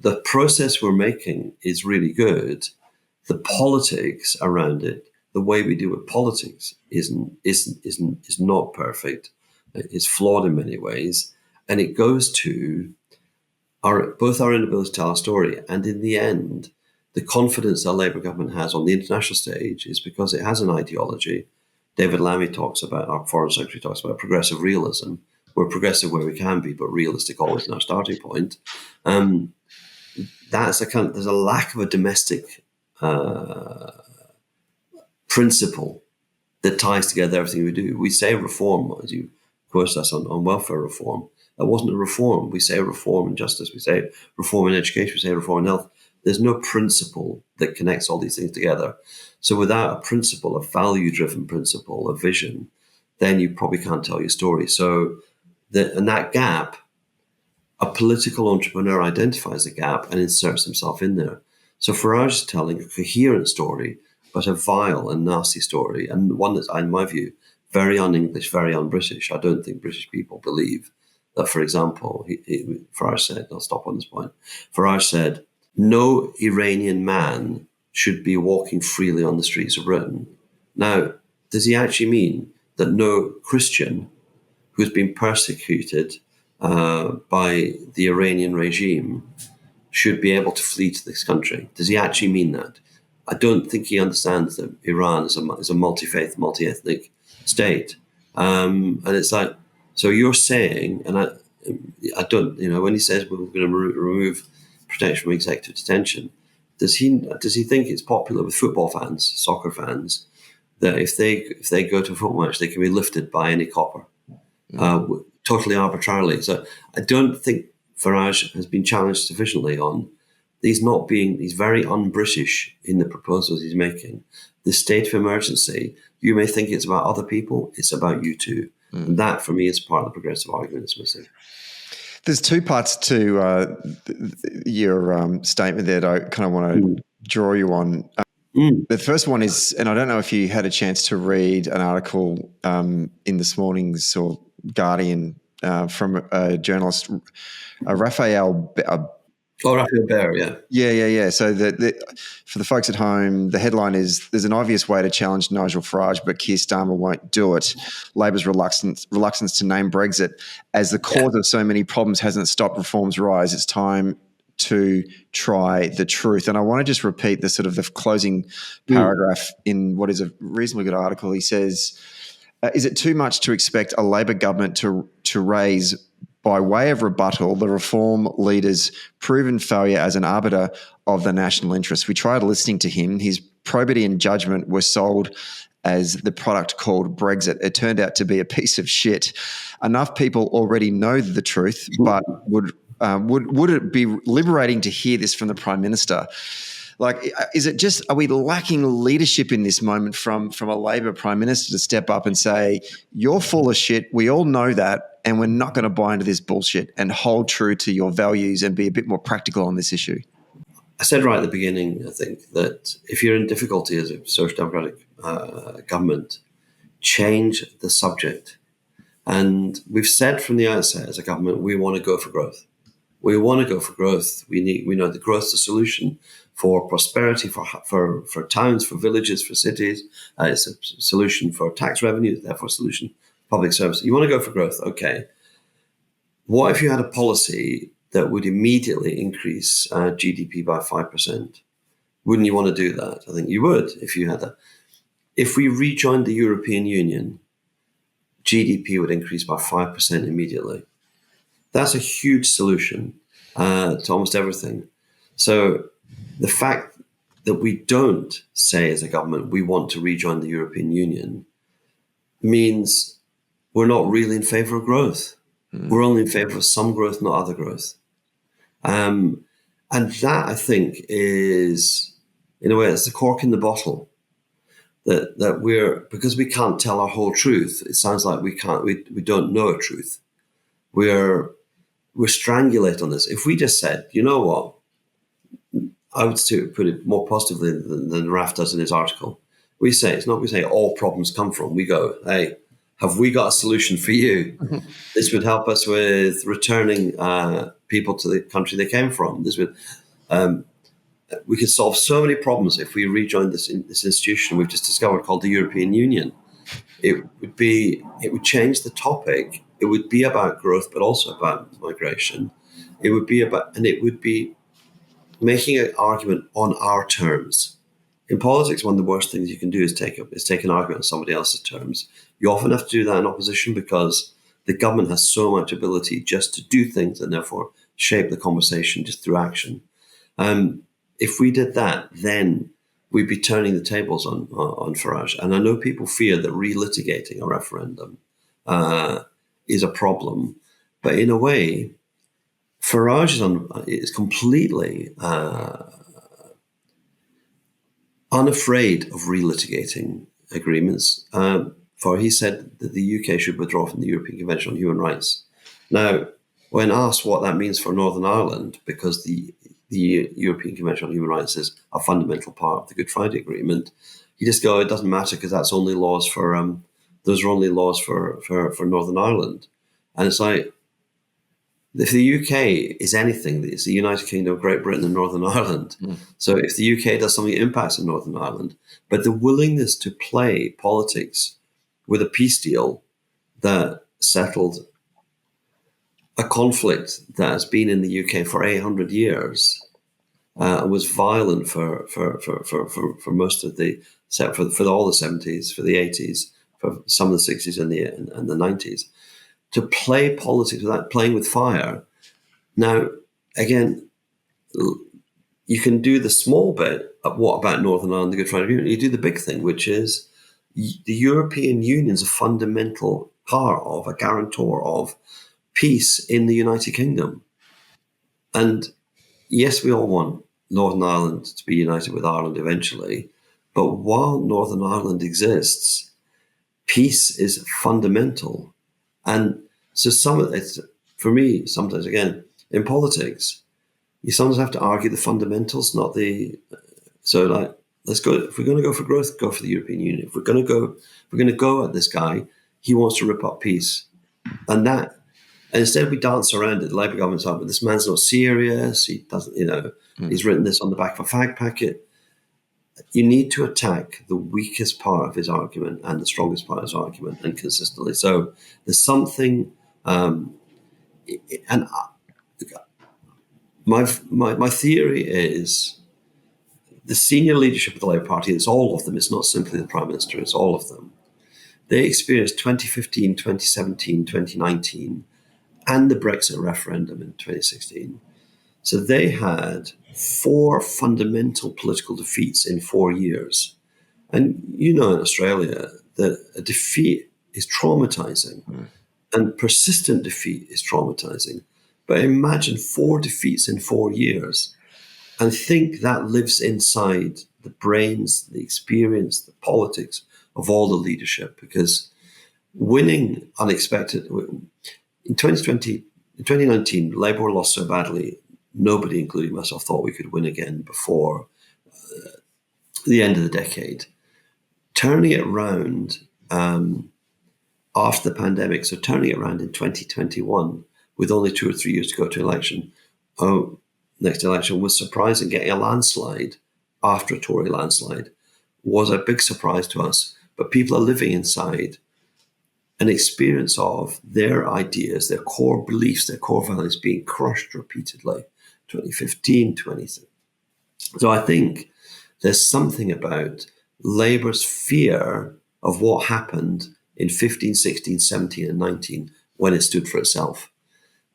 the process we're making is really good. The politics around it, the way we deal with politics is not perfect. It's flawed in many ways, and it goes to both our inability to tell our story, and in the end, the confidence our Labour government has on the international stage is because it has an ideology. David Lammy our Foreign Secretary talks about progressive realism. We're progressive where we can be, but realistic always in our starting point. There's a lack of a domestic principle that ties together everything we do. We say reform, as you quoted us on welfare reform. That wasn't a reform. We say reform in justice. We say reform in education. We say reform in health. There's no principle that connects all these things together. So without a principle, a value-driven principle, a vision, then you probably can't tell your story. So in that gap, a political entrepreneur identifies the gap and inserts himself in there. So Farage is telling a coherent story, but a vile and nasty story, and one that's, in my view, very un-English, very un-British. I don't think British people believe that, for example, Farage said, I'll stop on this point, Farage said, no Iranian man should be walking freely on the streets of Britain. Now, does he actually mean that no Christian who's been persecuted by the Iranian regime should be able to flee to this country? Does he actually mean that? I don't think he understands that Iran is a multi-faith, multi-ethnic state. And it's like, so you're saying, and I don't, when he says we're going to remove protection from executive detention, does he think it's popular with football fans, soccer fans, that if they go to a football match, they can be lifted by any copper, totally arbitrarily? So I don't think Farage has been challenged sufficiently on he's very un-British in the proposals he's making. The state of emergency, you may think it's about other people, it's about you too. And that, for me, is part of the progressive argument that's missing. There's two parts to your statement there that I kind of want to draw you on. The first one is, and I don't know if you had a chance to read an article in this morning's or Guardian from a journalist, Raphael Bear, yeah. Yeah. So for the folks at home, the headline is, there's an obvious way to challenge Nigel Farage, but Keir Starmer won't do it. Labour's reluctance to name Brexit as the cause of so many problems hasn't stopped reform's rise. It's time to try the truth. And I want to just repeat the sort of the closing paragraph in what is a reasonably good article. He says, is it too much to expect a Labor government to raise by way of rebuttal, the Reform leader's proven failure as an arbiter of the national interest. We tried listening to him. His probity and judgment were sold as the product called Brexit. It turned out to be a piece of shit. Enough people already know the truth, but would it be liberating to hear this from the Prime Minister? Like, is it just, are we lacking leadership in this moment from a Labor Prime Minister to step up and say, you're full of shit, we all know that, and we're not going to buy into this bullshit, and hold true to your values and be a bit more practical on this issue? I said right at the beginning, I think, that if you're in difficulty as a social democratic government, change the subject. And we've said from the outset as a government, we want to go for growth. We want to go for growth. We know the growth is the solution for prosperity, for towns, for villages, for cities. It's a solution for tax revenue, therefore a solution for public service. You want to go for growth, okay. What if you had a policy that would immediately increase GDP by 5%? Wouldn't you want to do that? I think you would if you had that. If we rejoined the European Union, GDP would increase by 5% immediately. That's a huge solution to almost everything. So the fact that we don't say as a government we want to rejoin the European Union means we're not really in favour of growth. We're only in favour of some growth, not other growth. And that, I think, is, in a way, it's the cork in the bottle. That we're, because we can't tell our whole truth, it sounds like we don't know a truth. We're strangulate on this. If we just said, you know what, I would put it more positively than Raf does in his article. We say, it's not we say all problems come from. We go, hey, have we got a solution for you? This would help us with returning people to the country they came from. This would, we could solve so many problems if we rejoined this institution we've just discovered called the European Union. It would change the topic. It would be about growth, but also about migration. It would be making an argument on our terms. In politics, one of the worst things you can do is take an argument on somebody else's terms. You often have to do that in opposition because the government has so much ability just to do things and therefore shape the conversation just through action. If we did that, then we'd be turning the tables on Farage. And I know people fear that relitigating a referendum is a problem. But in a way, Farage is completely unafraid of relitigating agreements. For he said that the UK should withdraw from the European Convention on Human Rights. Now, when asked what that means for Northern Ireland, because the European Convention on Human Rights is a fundamental part of the Good Friday Agreement, he just go, it doesn't matter because that's only laws for those are only laws for Northern Ireland. And it's like, if the UK is anything, it's the United Kingdom, Great Britain, and Northern Ireland. So if the UK does something, it impacts on Northern Ireland. But the willingness to play politics with a peace deal that settled a conflict that has been in the UK for 800 years was violent for most of the, for all the 70s, for the 80s, for some of the 60s and the 90s. To play politics without playing with fire. Now, again, you can do the small bit of what about Northern Ireland, the Good Friday Agreement. You do the big thing, which is the European Union is a fundamental part of, a guarantor of peace in the United Kingdom. And yes, we all want Northern Ireland to be united with Ireland eventually. But while Northern Ireland exists, peace is fundamental. And so for me, sometimes, again, in politics, you sometimes have to argue the fundamentals, not the, so like, let's go, if we're going to go for growth, go for the European Union. If we're going to go at this guy, he wants to rip up peace. And instead we dance around it, the Labour government's like, but this man's not serious, he doesn't, he's written this on the back of a fag packet. You need to attack the weakest part of his argument and the strongest part of his argument, and consistently. So there's something, and my theory is the senior leadership of the Labour Party, it's all of them, it's not simply the Prime Minister, it's all of them. They experienced 2015, 2017, 2019 and the Brexit referendum in 2016. So they had 4 fundamental political defeats in 4 years. And in Australia, that a defeat is traumatizing and persistent defeat is traumatizing. But imagine 4 defeats in 4 years and think that lives inside the brains, the experience, the politics of all the leadership, because winning unexpected in 2019, Labour lost so badly, nobody, including myself, thought we could win again before the end of the decade. Turning it around after the pandemic, so turning it around in 2021 with only 2 or 3 years to go to election, next election was surprising. Getting a landslide after a Tory landslide was a big surprise to us. But people are living inside an experience of their ideas, their core beliefs, their core values being crushed repeatedly. 2015, 2013. So I think there's something about Labour's fear of what happened in 15, 16, 17 and 19 when it stood for itself.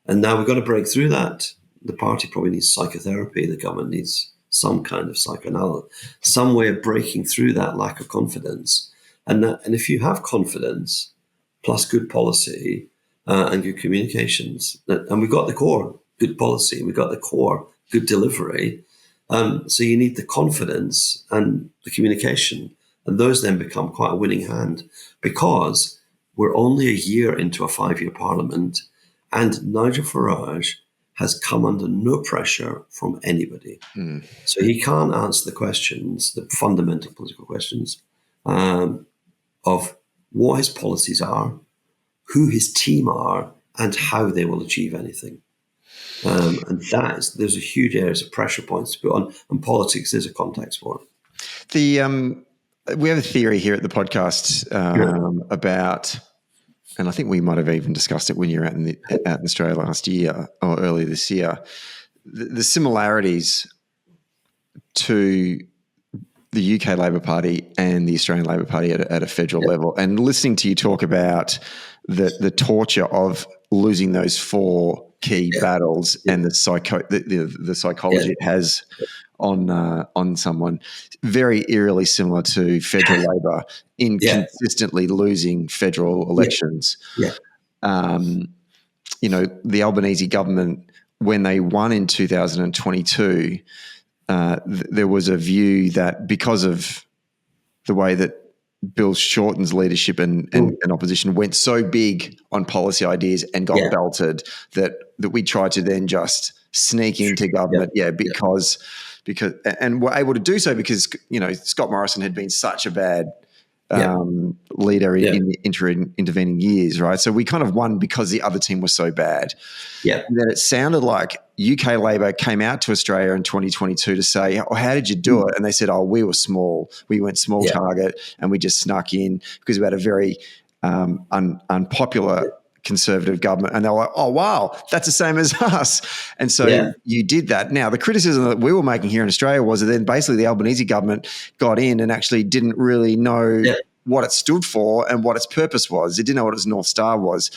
And now we've got to break through that. The party probably needs psychotherapy. The government needs some kind of psychoanalysis, some way of breaking through that lack of confidence. And if you have confidence plus good policy and good communications, and we've got the core, good policy, we've got the core, good delivery. So you need the confidence and the communication. And those then become quite a winning hand, because we're only a year into a 5-year parliament and Nigel Farage has come under no pressure from anybody. So he can't answer the questions, the fundamental political questions of what his policies are, who his team are, and how they will achieve anything. And there's a huge areas of pressure points to put on, and politics is a context for it. We have a theory here at the podcast about, and I think we might have even discussed it when you were out in Australia last year or earlier this year, the similarities to the UK Labor Party and the Australian Labor Party at a federal level. And listening to you talk about the torture of losing those 4 key battles and the psychology it has on someone, very eerily similar to federal Labor in consistently losing federal elections. The Albanese government, when they won in 2022, there was a view that because of the way that Bill Shorten's leadership and opposition went so big on policy ideas and got belted that we tried to then just sneak into government, because and were able to do so because Scott Morrison had been such a bad leader in the intervening years, right? So we kind of won because the other team was so bad. And then it sounded like UK Labor came out to Australia in 2022 to say, "Oh, how did you do it?" And they said, "Oh, we were small. We went small target, and we just snuck in because we had a very unpopular Conservative government." And they were like, "Oh, wow, that's the same as us." And so you did that. Now, the criticism that we were making here in Australia was that then basically the Albanese government got in and actually didn't really know what it stood for and what its purpose was. It didn't know what its North Star was.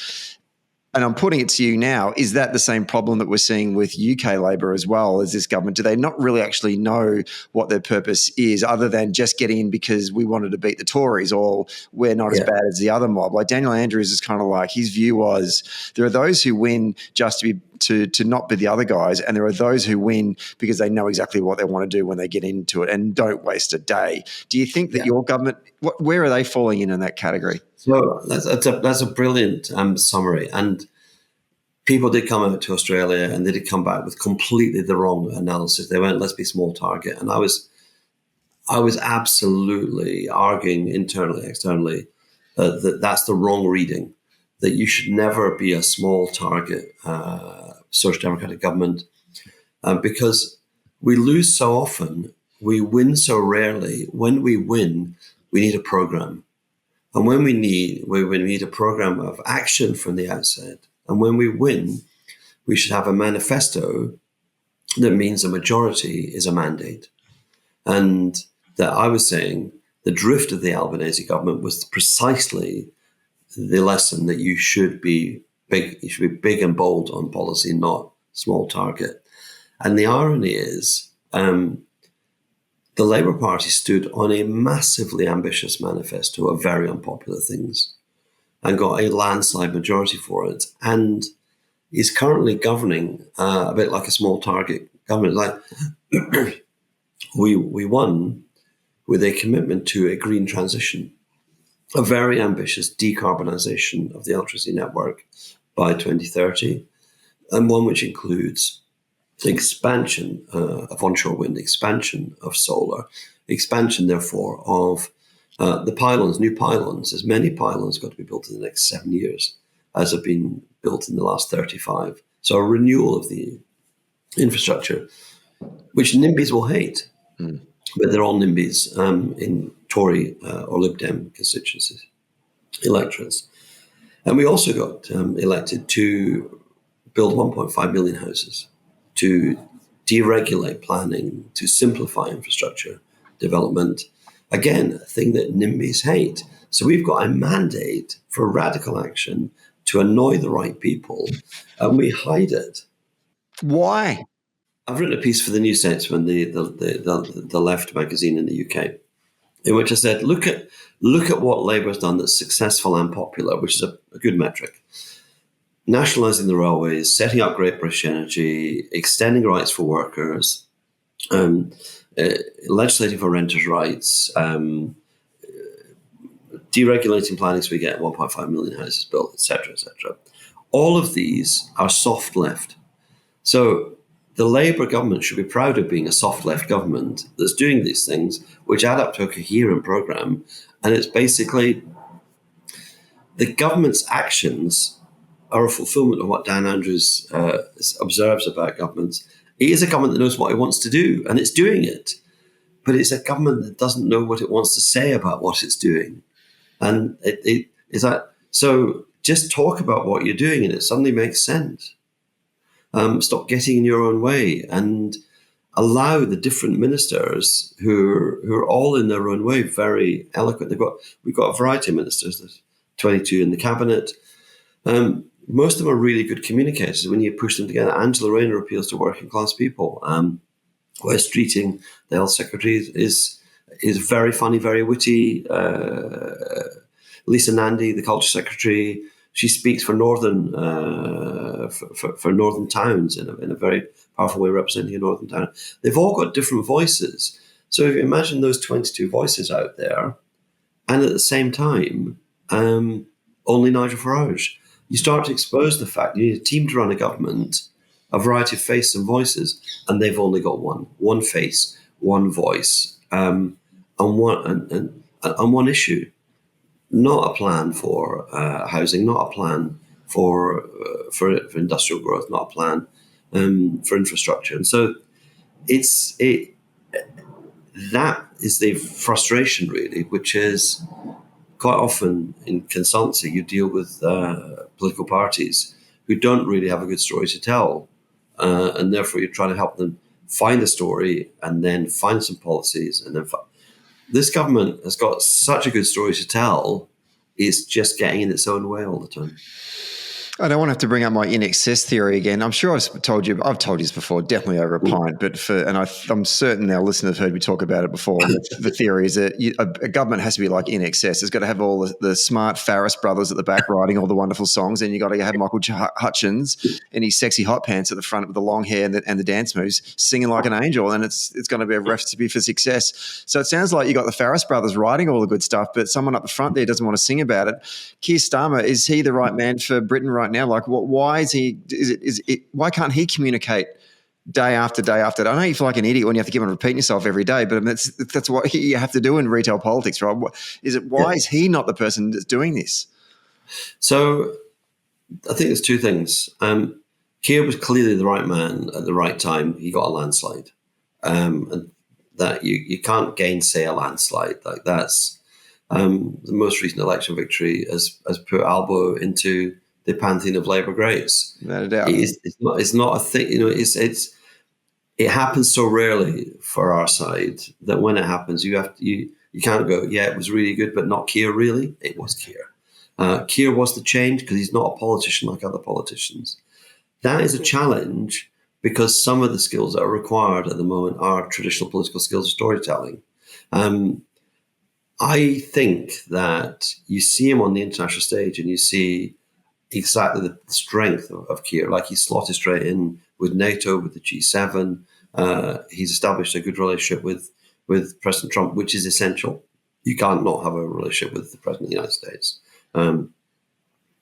And I'm putting it to you now, is that the same problem that we're seeing with UK Labor as well as this government? Do they not really actually know what their purpose is other than just getting in because we wanted to beat the Tories or we're not as bad as the other mob? Like Daniel Andrews is kind of like, his view was there are those who win just to not be the other guys, and there are those who win because they know exactly what they want to do when they get into it and don't waste a day. Do you think that your government, where are they falling in that category? So that's a brilliant summary. And people did come out to Australia and they did come back with completely the wrong analysis. They went, "Let's be small target." And I was absolutely arguing internally, externally, that that's the wrong reading, that you should never be a small target Social Democratic government because we lose so often, we win so rarely. When we win, we need a program. And when we need a program of action from the outset. And when we win, we should have a manifesto that means a majority is a mandate. And that I was saying the drift of the Albanese government was precisely the lesson that you should be big. You should be big and bold on policy, not small target. And the irony is, the Labour Party stood on a massively ambitious manifesto of very unpopular things and got a landslide majority for it, and is currently governing a bit like a small target government. Like we won with a commitment to a green transition, a very ambitious decarbonisation of the electricity network by 2030, and one which includes expansion of onshore wind, expansion of solar, expansion, therefore, of the pylons, new pylons. There's many pylons got to be built in the next 7 years, as have been built in the last 35. So a renewal of the infrastructure, which NIMBYs will hate. But they're all NIMBYs in Tory or Lib Dem constituencies, electorates. And we also got elected to build 1.5 million houses, to deregulate planning, to simplify infrastructure development. Again, a thing that NIMBYs hate. So we've got a mandate for radical action to annoy the right people, and we hide it. Why? I've written a piece for the New Statesman, the left magazine in the UK, in which I said, look at what Labour has done that's successful and popular, which is a good metric. Nationalising the railways, setting up Great British Energy, extending rights for workers, legislating for renters' rights, deregulating planning so we get 1.5 million houses built, etc., etc. All of these are soft left. So the Labour government should be proud of being a soft left government that's doing these things, which add up to a coherent programme. And it's basically the government's actions are a fulfilment of what Dan Andrews observes about governments. He is a government that knows what it wants to do, and it's doing it. But it's a government that doesn't know what it wants to say about what it's doing. And it is that. So just talk about what you're doing, and it suddenly makes sense. Stop getting in your own way and allow the different ministers who are all in their own way very eloquent. We've got a variety of ministers. There's 22 in the cabinet. Most of them are really good communicators when you push them together. Angela Rayner appeals to working class people. Wes Streeting, the health secretary, is very funny, very witty. Lisa Nandy, the culture secretary, she speaks for northern northern towns in a very powerful way, representing a northern town. They've all got different voices. So if you imagine those 22 voices out there, and at the same time, only Nigel Farage, you start to expose the fact you need a team to run a government, a variety of faces and voices, and they've only got one face, one voice, and one issue. Not a plan for housing, not a plan for industrial growth, not a plan for infrastructure. And so that is the frustration, really, which is quite often in consultancy, you deal with political parties who don't really have a good story to tell. And therefore, you're trying to help them find a story and then find some policies. And then this government has got such a good story to tell, it's just getting in its own way all the time. I don't want to have to bring up my in excess theory again. I'm sure I've told you this before, definitely over a pint, but I'm certain our listeners have heard me talk about it before. The theory is that a government has to be like in excess. It's got to have all the smart Farris brothers at the back writing all the wonderful songs, and you got to have Michael Hutchins in his sexy hot pants at the front with the long hair and the dance moves, singing like an angel, and it's going to be a recipe for success. So it sounds like you got the Farris brothers writing all the good stuff, but someone up the front there doesn't want to sing about it. Keir Starmer, is he the right man for Britain right now? Like, why is he? Why can't he communicate day after day after day? I know you feel like an idiot when you have to keep on repeating yourself every day, but that's what you have to do in retail politics, right? Why is he not the person that's doing this? So, I think there's two things. Keir was clearly the right man at the right time. He got a landslide, and that you can't gainsay a landslide. Like that's the most recent election victory has put Albo into the pantheon of Labour greats. Without a doubt. It's not a thing. It happens so rarely for our side that when it happens, you can't go, yeah, it was really good, but not Keir really. It was Keir. Keir was the change because he's not a politician like other politicians. That is a challenge because some of the skills that are required at the moment are traditional political skills of storytelling. I think that you see him on the international stage and you see exactly the strength of Keir. Like, he slotted straight in with NATO, with the G7. He's established a good relationship with President Trump, which is essential. You can't not have a relationship with the President of the United States,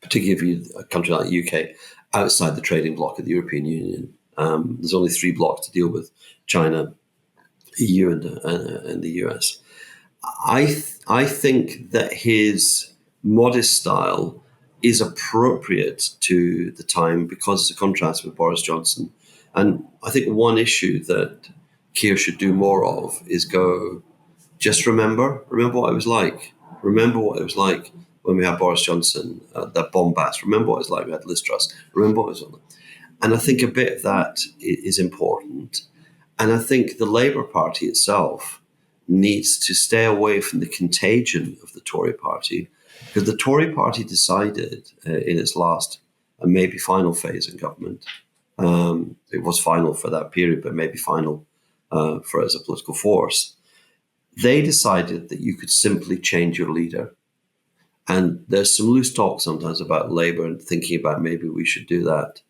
particularly if you're a country like the UK, outside the trading bloc of the European Union. There's only 3 blocks to deal with: China, EU, and the US. I think that his modest style is appropriate to the time because it's a contrast with Boris Johnson. And I think one issue that Keir should do more of is go, just remember what it was like. Remember what it was like when we had Boris Johnson, that bombast. Remember what it was like when we had Liz Truss. Remember what it was like. And I think a bit of that is important. And I think the Labour Party itself needs to stay away from the contagion of the Tory party, because the Tory party decided in its last and maybe final phase in government, it was final for that period, but maybe final for as a political force, they decided that you could simply change your leader. And there's some loose talk sometimes about Labour and thinking about maybe we should do that.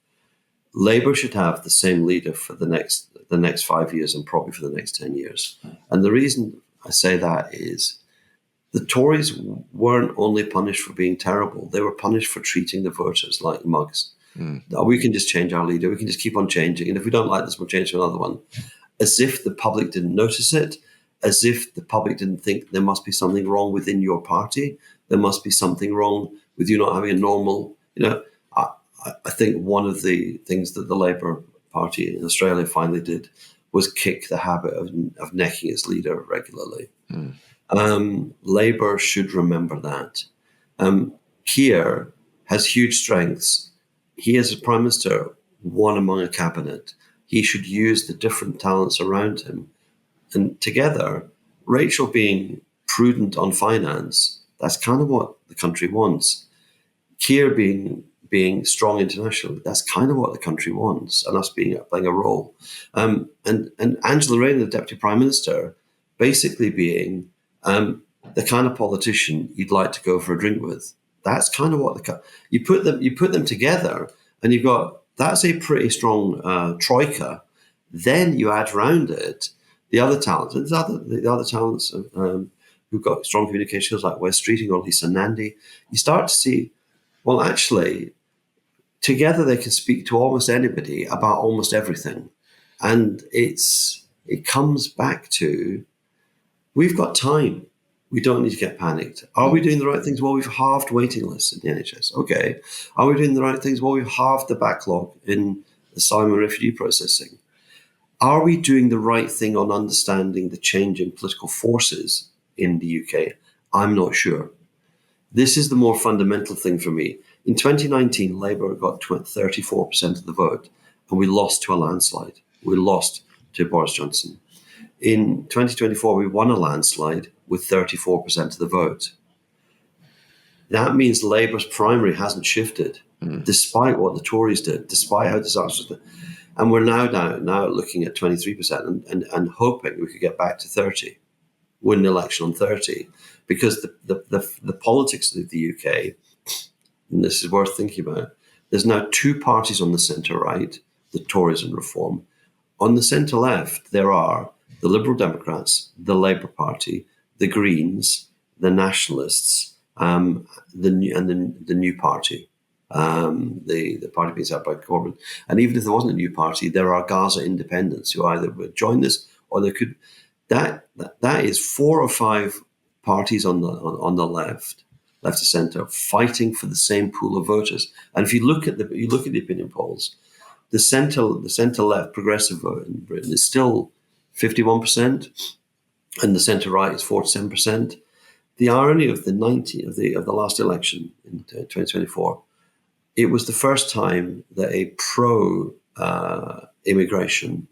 Labour should have the same leader for the next 5 years and probably for the next 10 years. And the reason I say that is the Tories weren't only punished for being terrible, they were punished for treating the voters like mugs. We can just change our leader, we can just keep on changing, and if we don't like this, we'll change to another one. As if the public didn't notice it, as if the public didn't think there must be something wrong within your party, there must be something wrong with you not having a normal, I think one of the things that the Labour Party in Australia finally did was kick the habit of necking its leader regularly. Labour should remember that. Keir has huge strengths. He is a Prime Minister, one among a cabinet. He should use the different talents around him. And together, Rachel being prudent on finance, that's kind of what the country wants. Keir being strong internationally, that's kind of what the country wants, and us playing a role. And Angela Rayner, the Deputy Prime Minister, basically being the kind of politician you'd like to go for a drink with. That's kind of what you put them together, and you've got, that's a pretty strong troika. Then you add around it the other talents, and the other talents who've got strong communication skills like Wes Streeting or Lisa Nandy. You start to see, well, actually, together they can speak to almost anybody about almost everything. And it comes back to, we've got time. We don't need to get panicked. Are we doing the right things? Well, we've halved waiting lists in the NHS. Okay. Are we doing the right things? Well, we've halved the backlog in asylum and refugee processing. Are we doing the right thing on understanding the change in political forces in the UK? I'm not sure. This is the more fundamental thing for me. In 2019, Labour got 34% of the vote, and we lost to a landslide. We lost to Boris Johnson. In 2024, we won a landslide with 34% of the vote. That means Labour's primary hasn't shifted, despite what the Tories did, despite how disastrous it was. And we're now looking at 23% and hoping we could get back to 30, win an election on 30, because the politics of the UK, and this is worth thinking about, there's now 2 parties on the centre-right, the Tories and Reform. On the centre-left, there are the Liberal Democrats, the Labour Party, the Greens, the Nationalists, the New Party, the party being set up by Corbyn. And even if there wasn't a new party, there are Gaza independents who either would join this or they could. That is 4 or 5 parties on the left of centre, fighting for the same pool of voters. And if you look at the opinion polls, the centre left progressive vote in Britain is still 51%, and the centre right is 47%. The irony of the last election in 2024, it was the first time that a pro immigration,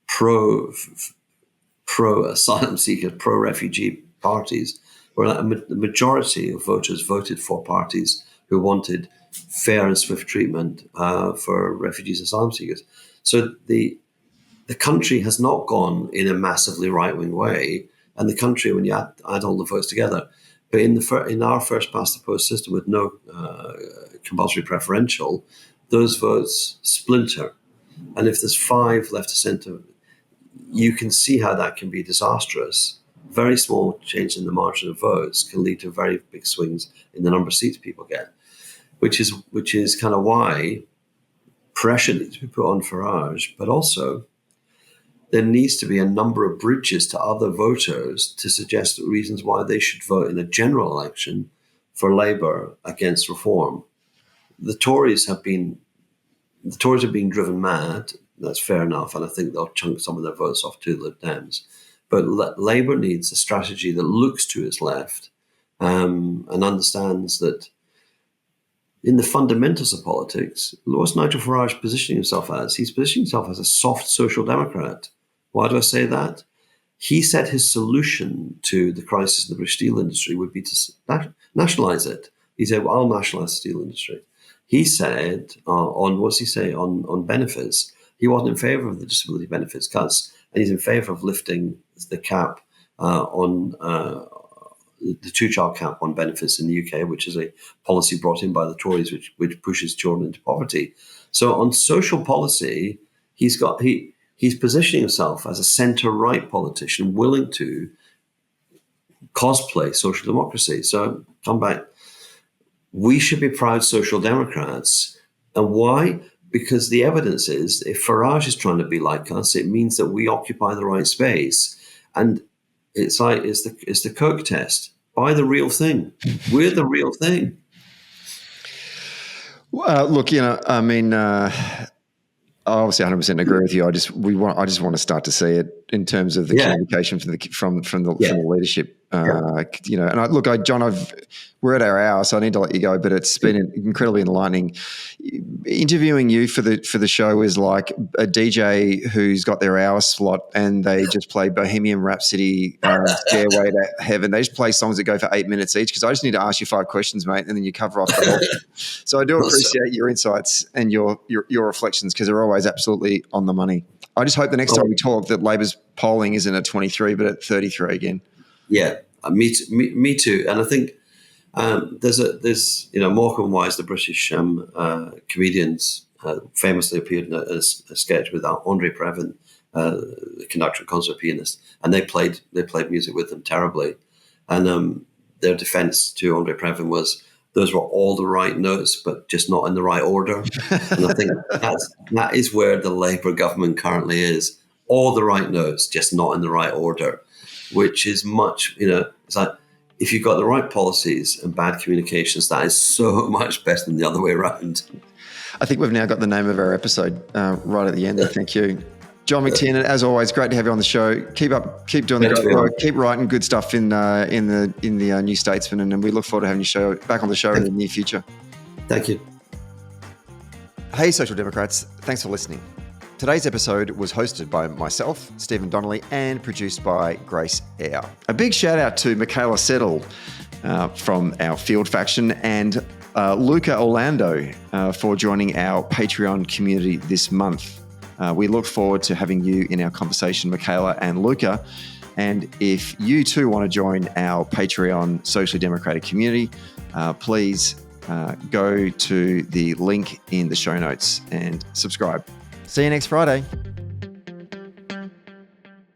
pro asylum seekers, pro refugee parties where the majority of voters voted for parties who wanted fair and swift treatment for refugees and asylum seekers. So the country has not gone in a massively right-wing way, and the country, when you add all the votes together, but in our first past the post system with no compulsory preferential, those votes splinter. And if there's 5 left to centre, you can see how that can be disastrous. Very small change in the margin of votes can lead to very big swings in the number of seats people get, which is kind of why pressure needs to be put on Farage, but also there needs to be a number of bridges to other voters to suggest reasons why they should vote in a general election for Labour against reform. The Tories are being driven mad. That's fair enough, and I think they'll chunk some of their votes off to Lib Dems. But Labour needs a strategy that looks to its left and understands that in the fundamentals of politics, what's Nigel Farage positioning himself as? He's positioning himself as a soft social democrat. Why do I say that? He said his solution to the crisis in the British steel industry would be to nationalise it. He said, well, I'll nationalise the steel industry. He said, on benefits, he wasn't in favour of the disability benefits cuts, and he's in favour of lifting the cap on the 2-child cap on benefits in the UK, which is a policy brought in by the Tories, which pushes children into poverty. So on social policy, he's positioning himself as a centre-right politician willing to cosplay social democracy. So come back. We should be proud social democrats. And why? Because the evidence is if Farage is trying to be like us, it means that we occupy the right space. And it's the Coke test. Buy the real thing. We're the real thing. Well, look, I mean, I obviously 100% agree with you. I just want to start to see it in terms of the communication from the leadership. John, we're at our hour, so I need to let you go. But it's been incredibly enlightening. Interviewing you for the show is like a DJ who's got their hour slot and they just play Bohemian Rhapsody, Stairway to Heaven. They just play songs that go for 8 minutes each because I just need to ask you 5 questions, mate, and then you cover off the whole. So I do appreciate your insights and your reflections because they're always absolutely on the money. I just hope the next time we talk that Labor's polling isn't at 23 but at 33 again. Yeah, me too. And I think there's Morecambe Wise, the British comedians, famously appeared in a sketch with Andre Previn, the conductor and concert pianist, and they played music with them terribly. And their defense to Andre Previn was those were all the right notes, but just not in the right order. And I think that is where the Labour government currently is. All the right notes, just not in the right order, which is much, it's like if you've got the right policies and bad communications, that is so much better than the other way around. I think we've now got the name of our episode right at the end there. Thank you. John McTernan, as always, great to have you on the show. Keep doing the great work. Keep writing good stuff in the New Statesman, and we look forward to having you back on the show in the near future. Thank you. Hey, Social Democrats. Thanks for listening. Today's episode was hosted by myself, Stephen Donnelly, and produced by Grace Eyre. A big shout out to Michaela Settle from our Field faction and Luca Orlando for joining our Patreon community this month. We look forward to having you in our conversation, Michaela and Luca. And if you too want to join our Patreon Socially Democratic community, please go to the link in the show notes and subscribe. See you next Friday.